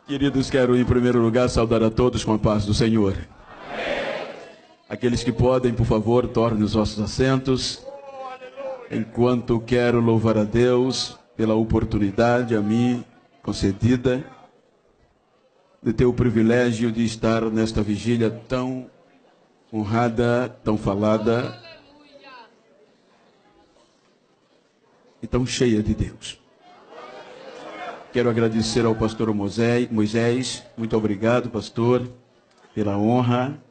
Queridos, quero em primeiro lugar saudar a todos com a paz do Senhor. Aqueles que podem, por favor, tornem os vossos assentos, enquanto quero louvar a Deus pela oportunidade a mim concedida de ter o privilégio de estar nesta vigília tão honrada, tão falada e tão cheia de Deus. Quero agradecer ao pastor Moisés, muito obrigado, pastor, pela honra,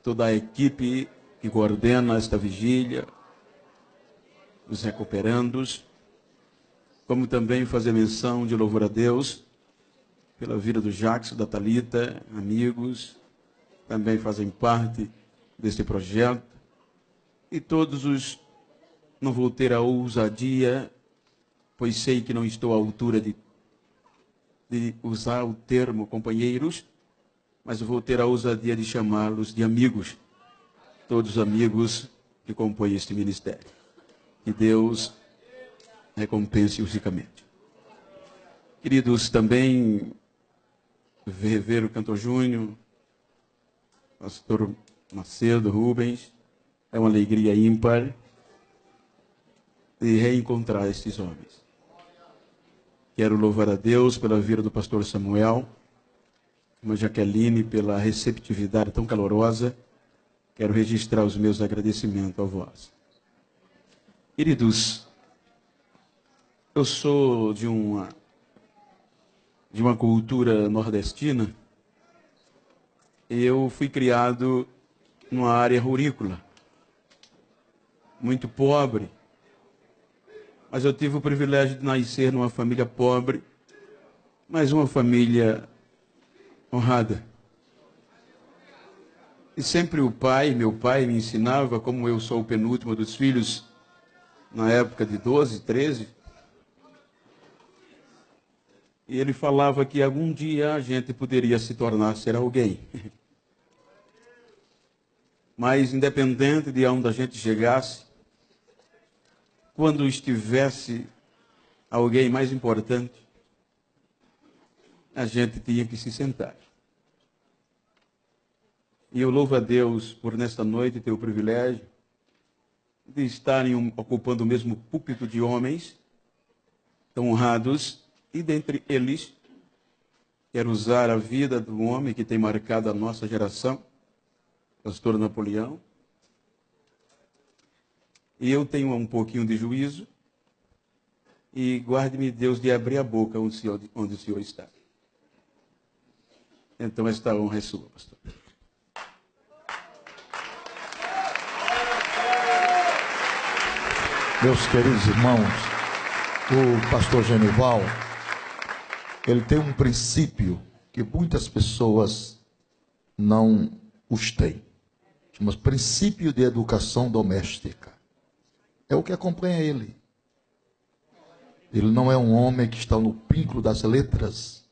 toda a equipe que coordena esta vigília, os recuperandos, como também fazer menção de louvor a Deus pela vida do Jackson, da Thalita, amigos, também fazem parte deste projeto, e todos os, não vou ter a ousadia, pois sei que não estou à altura de usar o termo companheiros, mas eu vou ter a ousadia de chamá-los de amigos, todos os amigos que compõem este ministério. Que Deus recompense-os ricamente. Queridos, também rever o cantor Júnior, pastor Macedo, Rubens, é uma alegria ímpar de reencontrar estes homens. Quero louvar a Deus pela vida do pastor Samuel, a Jaqueline, pela receptividade tão calorosa. Quero registrar os meus agradecimentos a vós. Queridos, eu sou de uma cultura nordestina. Eu fui criado numa área rurícola, muito pobre. Mas eu tive o privilégio de nascer numa família pobre, mas uma família honrada. E sempre meu pai me ensinava, como eu sou o penúltimo dos filhos, na época de 12, 13, e ele falava que algum dia a gente poderia se tornar ser alguém. Mas independente de onde a gente chegasse, quando estivesse alguém mais importante, a gente tinha que se sentar. E eu louvo a Deus por nesta noite ter o privilégio de estarem ocupando o mesmo púlpito de homens tão honrados, e dentre eles quero usar a vida do homem que tem marcado a nossa geração, pastor Napoleão. E eu tenho um pouquinho de juízo, e guarde-me Deus de abrir a boca onde o Senhor está. Então esta honra é sua, pastor. Meus queridos irmãos, o pastor Genival, ele tem um princípio que muitas pessoas não os têm. Chama-se princípio de educação doméstica. É o que acompanha ele. Ele não é um homem que está no pinclo das letras,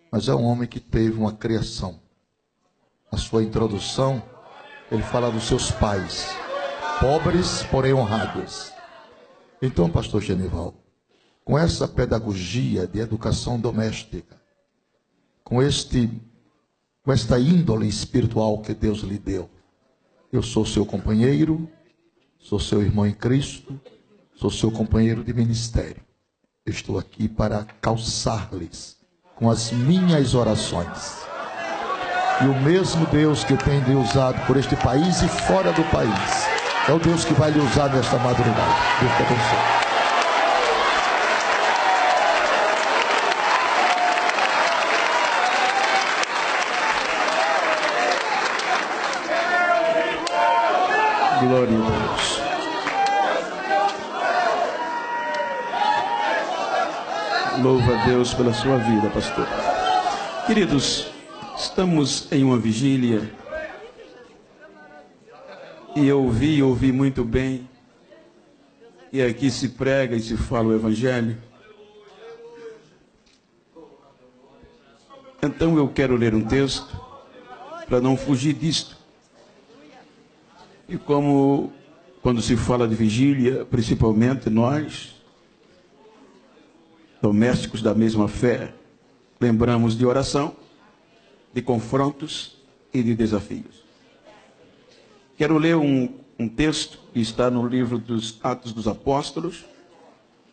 mas é um homem que teve uma criação. Na sua introdução, ele fala dos seus pais, pobres, porém honrados. Então, pastor Genival, com essa pedagogia de educação doméstica, com esta índole espiritual que Deus lhe deu, eu sou seu companheiro, sou seu irmão em Cristo, sou seu companheiro de ministério. Eu estou aqui para calçar-lhes com as minhas orações. E o mesmo Deus que tem lhe usado por este país e fora do país, é o Deus que vai lhe usar nesta madrugada. Deus te abençoe. Glória a Deus. Louva a Deus pela sua vida, pastor. Queridos, estamos em uma vigília e eu ouvi muito bem, e aqui se prega e se fala o Evangelho. Então eu quero ler um texto para não fugir disto. E como quando se fala de vigília, principalmente nós, domésticos da mesma fé, lembramos de oração, de confrontos e de desafios. Quero ler um texto que está no livro dos Atos dos Apóstolos,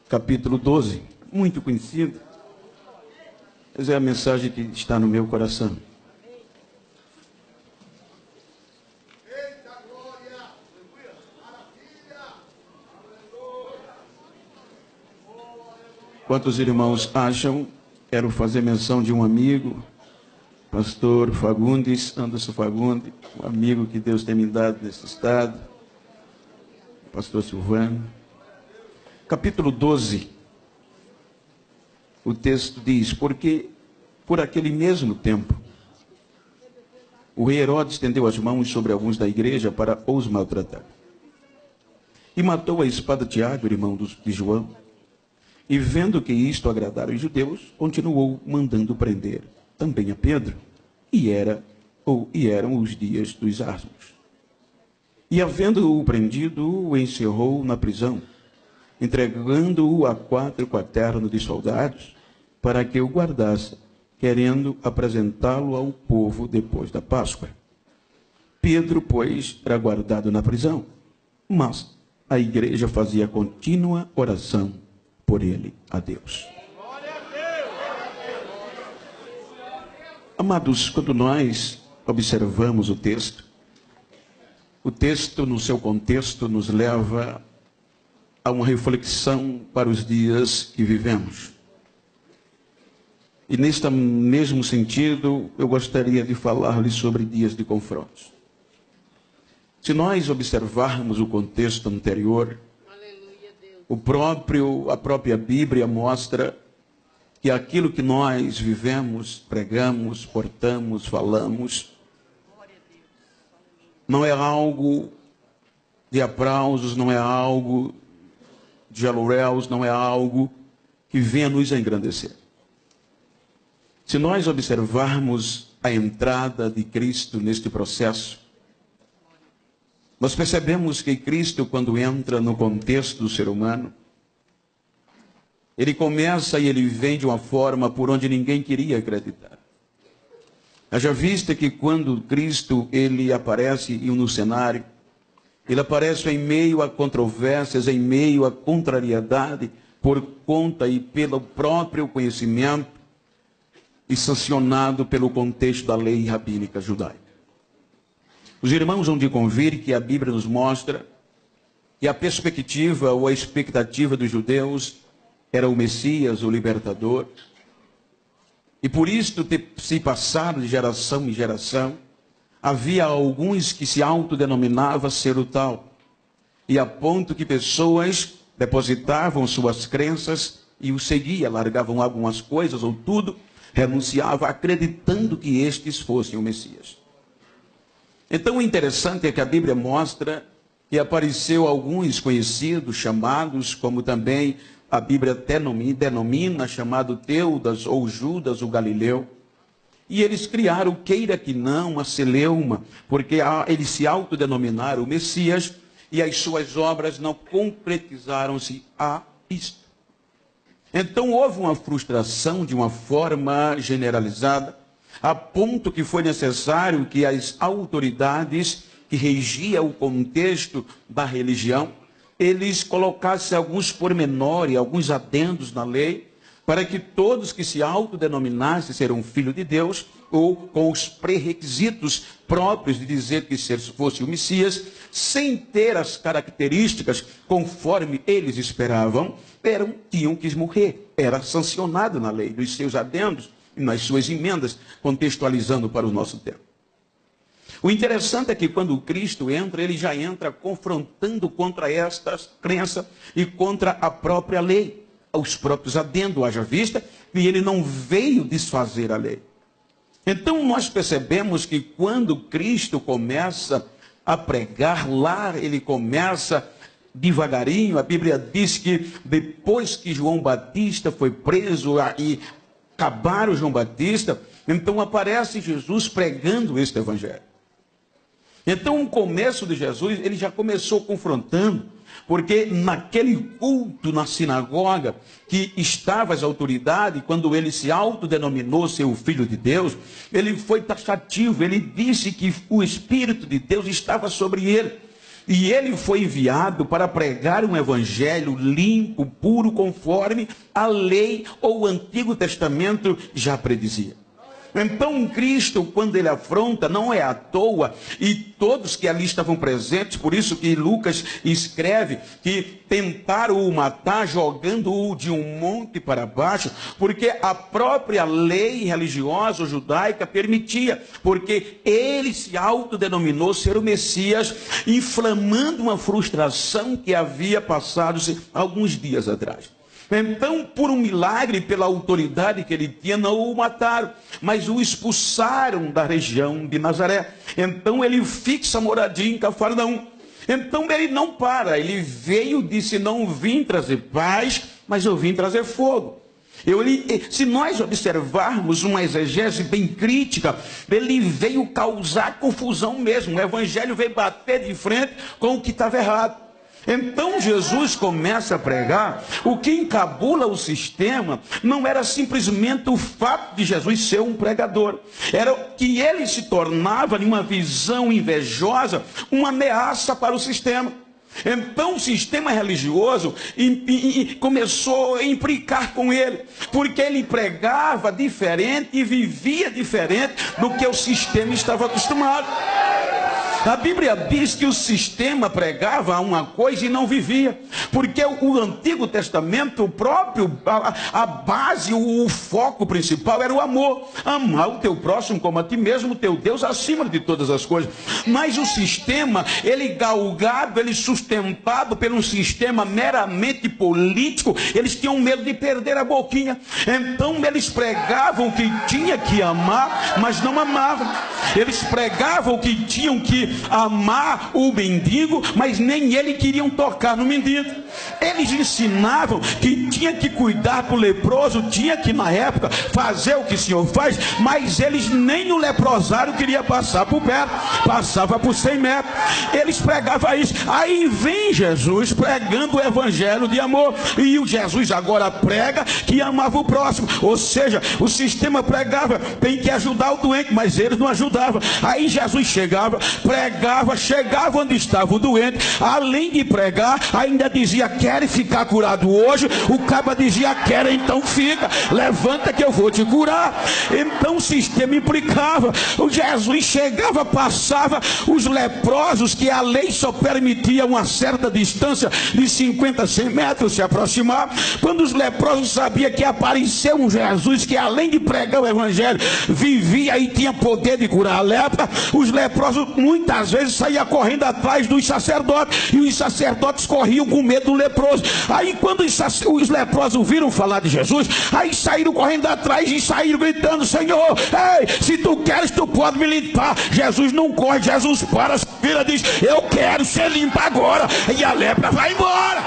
capítulo 12, muito conhecido, mas é a mensagem que está no meu coração. Quantos irmãos acham? Quero fazer menção de um amigo, pastor Fagundes, Anderson Fagundes, um amigo que Deus tem me dado nesse estado, pastor Silvano. Capítulo 12, o texto diz: porque por aquele mesmo tempo, o rei Herodes estendeu as mãos sobre alguns da igreja para os maltratar. E matou a espada Tiago, irmão de João. E vendo que isto agradara os judeus, continuou mandando prender também a Pedro. E eram os dias dos asmos. E havendo-o prendido, o encerrou na prisão, entregando-o a 4 quaternos de soldados, para que o guardasse, querendo apresentá-lo ao povo depois da Páscoa. Pedro, pois, era guardado na prisão, mas a igreja fazia contínua oração por ele a Deus. Amados, quando nós observamos o texto no seu contexto nos leva a uma reflexão para os dias que vivemos. E neste mesmo sentido, eu gostaria de falar-lhe sobre dias de confrontos. Se nós observarmos o contexto anterior, a própria Bíblia mostra que aquilo que nós vivemos, pregamos, portamos, falamos, não é algo de aplausos, não é algo de aluguéis, não é algo que venha nos engrandecer. Se nós observarmos a entrada de Cristo neste processo, nós percebemos que Cristo, quando entra no contexto do ser humano, ele começa e ele vem de uma forma por onde ninguém queria acreditar. Haja vista que quando Cristo ele aparece no cenário, ele aparece em meio a controvérsias, em meio a contrariedade, por conta e pelo próprio conhecimento e sancionado pelo contexto da lei rabínica judaica. Os irmãos vão de convir que a Bíblia nos mostra que a perspectiva ou a expectativa dos judeus era o Messias, o libertador. E por isto se passaram de geração em geração, havia alguns que se autodenominavam ser o tal. E a ponto que pessoas depositavam suas crenças e o seguiam, largavam algumas coisas ou tudo, renunciavam acreditando que estes fossem o Messias. Então o interessante é que a Bíblia mostra que apareceu alguns conhecidos, chamados, como também a Bíblia denomina, chamado Teudas ou Judas o Galileu. E eles criaram, queira que não, uma celeuma, porque eles se autodenominaram o Messias e as suas obras não concretizaram-se a isto. Então houve uma frustração de uma forma generalizada, a ponto que foi necessário que as autoridades que regiam o contexto da religião, eles colocassem alguns pormenores, alguns adendos na lei, para que todos que se autodenominassem ser um filho de Deus, ou com os pré-requisitos próprios de dizer que fosse o Messias, sem ter as características conforme eles esperavam, tinham que morrer. Era sancionado na lei, nos seus adendos e nas suas emendas, contextualizando para o nosso tempo. O interessante é que quando Cristo entra, ele já entra confrontando contra esta crença e contra a própria lei, os próprios adendos, haja vista, e ele não veio desfazer a lei. Então nós percebemos que quando Cristo começa a pregar lá, ele começa devagarinho. A Bíblia diz que depois que João Batista foi preso e acabaram João Batista, então aparece Jesus pregando este evangelho. Então o começo de Jesus, ele já começou confrontando, Porque naquele culto na sinagoga, que estava as autoridades, quando ele se autodenominou ser o Filho de Deus, ele foi taxativo, ele disse que o Espírito de Deus estava sobre ele. E ele foi enviado para pregar um evangelho limpo, puro, conforme a lei ou o Antigo Testamento já predizia. Então Cristo, quando ele afronta, não é à toa, e todos que ali estavam presentes, por isso que Lucas escreve que tentaram o matar jogando-o de um monte para baixo, porque a própria lei religiosa judaica permitia, porque ele se autodenominou ser o Messias, inflamando uma frustração que havia passado-se alguns dias atrás. Então, por um milagre, pela autoridade que ele tinha, não o mataram, mas o expulsaram da região de Nazaré. Então ele fixa moradia em Cafarnaum. Então ele não para, ele veio e disse: não vim trazer paz, mas eu vim trazer fogo. Se nós observarmos uma exegese bem crítica, ele veio causar confusão mesmo. O evangelho veio bater de frente com o que estava errado. Então Jesus começa a pregar. O que encabula o sistema não era simplesmente o fato de Jesus ser um pregador, era que ele se tornava, em uma visão invejosa, uma ameaça para o sistema. Então o sistema religioso começou a implicar com ele, porque ele pregava diferente e vivia diferente do que o sistema estava acostumado. A Bíblia diz que o sistema pregava uma coisa e não vivia, porque o Antigo Testamento, a base, o foco principal era o amor. Amar o teu próximo como a ti mesmo, o teu Deus acima de todas as coisas. Mas o sistema, ele galgado, ele sustentado por um sistema meramente político, eles tinham medo de perder a boquinha. Então eles pregavam que tinha que amar, mas não amavam. Eles pregavam que tinham que amar o mendigo, mas nem ele queriam tocar no mendigo. Eles ensinavam que tinha que cuidar do leproso, tinha que na época fazer o que o Senhor faz, mas eles nem o leprosário queria passar por perto, passava por 100 metros. Eles pregavam isso. Aí vem Jesus pregando o evangelho de amor, e o Jesus agora prega que amava o próximo. Ou seja, o sistema pregava, tem que ajudar o doente, mas eles não ajudavam. Aí Jesus chegava, pregava, chegava onde estava o doente, além de pregar, ainda dizia: quer ficar curado hoje? O caba dizia: quer, então fica, levanta que eu vou te curar. Então o sistema implicava. O Jesus chegava, passava, os leprosos, que a lei só permitia uma certa distância de 50 a 100 metros se aproximar. Quando os leprosos sabiam que apareceu um Jesus que, além de pregar o evangelho, vivia e tinha poder de curar a lepra, os leprosos muitas vezes saíam correndo atrás dos sacerdotes, e os sacerdotes corriam com medo do leproso. Aí quando os leprosos viram falar de Jesus, aí saíram correndo atrás e saíram gritando: Senhor, ei, se tu queres, tu pode me limpar. Jesus não corre, Jesus para, vira e diz: eu quero ser limpo agora, e a lepra vai embora.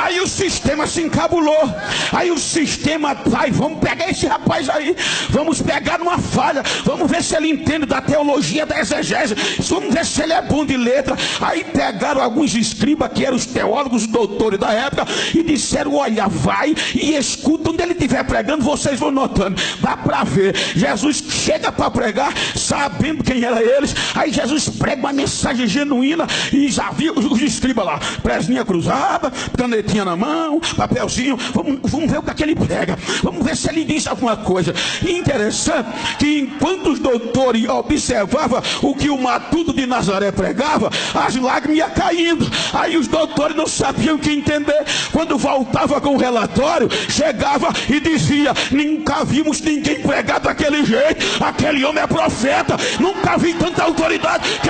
Aí o sistema se encabulou. Aí o sistema, vamos pegar esse rapaz aí, vamos pegar numa falha, vamos ver se ele entende da teologia, da exegese, vamos ver se ele é bom de letra. Aí pegaram alguns escribas, que eram os teólogos, os doutores da época, e disseram: olha, vai e escuta, onde ele estiver pregando, vocês vão notando, dá para ver. Jesus chega para pregar, sabendo quem era eles. Aí Jesus prega uma mensagem genuína, e já viu os escribas lá, presinha cruzada, canetinha na mão, papelzinho, vamos ver o que ele prega, vamos ver se ele diz alguma coisa. E interessante que enquanto os doutores observavam o que o matuto de Nazaré pregava, as lágrimas iam caindo. Aí os doutores não sabiam o que entender. Quando voltava com o relatório, chegava e dizia: nunca vimos ninguém pregar daquele jeito, aquele homem é profeta, nunca vi tanta autoridade, que